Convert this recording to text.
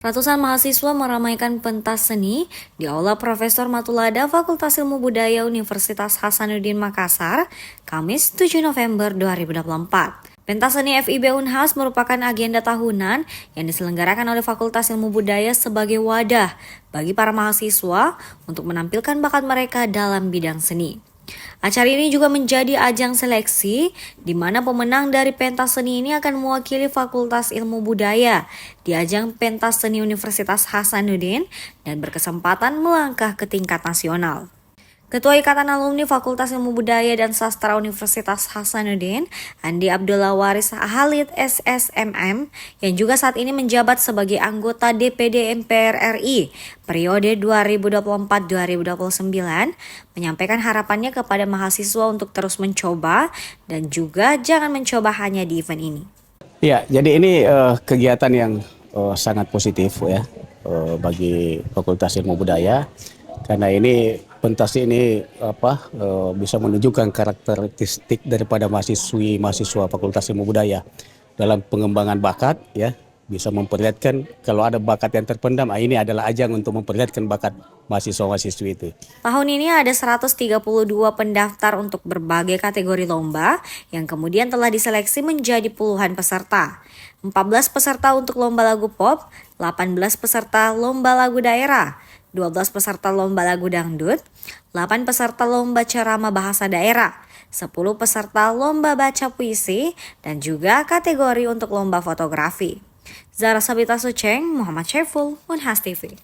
Ratusan mahasiswa meramaikan pentas seni di Aula Profesor Matulada Fakultas Ilmu Budaya Universitas Hasanuddin Makassar, Kamis 7 November 2024. Pentas seni FIB Unhas merupakan agenda tahunan yang diselenggarakan oleh Fakultas Ilmu Budaya sebagai wadah bagi para mahasiswa untuk menampilkan bakat mereka dalam bidang seni. Acara ini juga menjadi ajang seleksi di mana pemenang dari pentas seni ini akan mewakili Fakultas Ilmu Budaya di ajang pentas seni Universitas Hasanuddin dan berkesempatan melangkah ke tingkat nasional. Ketua Ikatan Alumni Fakultas Ilmu Budaya dan Sastra Universitas Hasanuddin, Andi Abdullah Waris Halid SSMM, yang juga saat ini menjabat sebagai anggota DPD MPR RI periode 2024-2029, menyampaikan harapannya kepada mahasiswa untuk terus mencoba dan juga jangan mencoba hanya di event ini. Ya, jadi ini kegiatan yang sangat positif ya bagi Fakultas Ilmu Budaya. Karena ini pentas ini bisa menunjukkan karakteristik daripada mahasiswa Fakultas Ilmu Budaya dalam pengembangan bakat ya, bisa memperlihatkan kalau ada bakat yang terpendam. Ini adalah ajang untuk memperlihatkan bakat mahasiswa-mahasiswi itu. Tahun ini ada 132 pendaftar untuk berbagai kategori lomba yang kemudian telah diseleksi menjadi puluhan peserta. 14 peserta untuk lomba lagu pop, 18 peserta lomba lagu daerah, 12 peserta lomba lagu dangdut, 8 peserta lomba ceramah bahasa daerah, 10 peserta lomba baca puisi, dan juga kategori untuk lomba fotografi. Zara Sabita Suceng, Muhammad Syaiful, Unhas TV.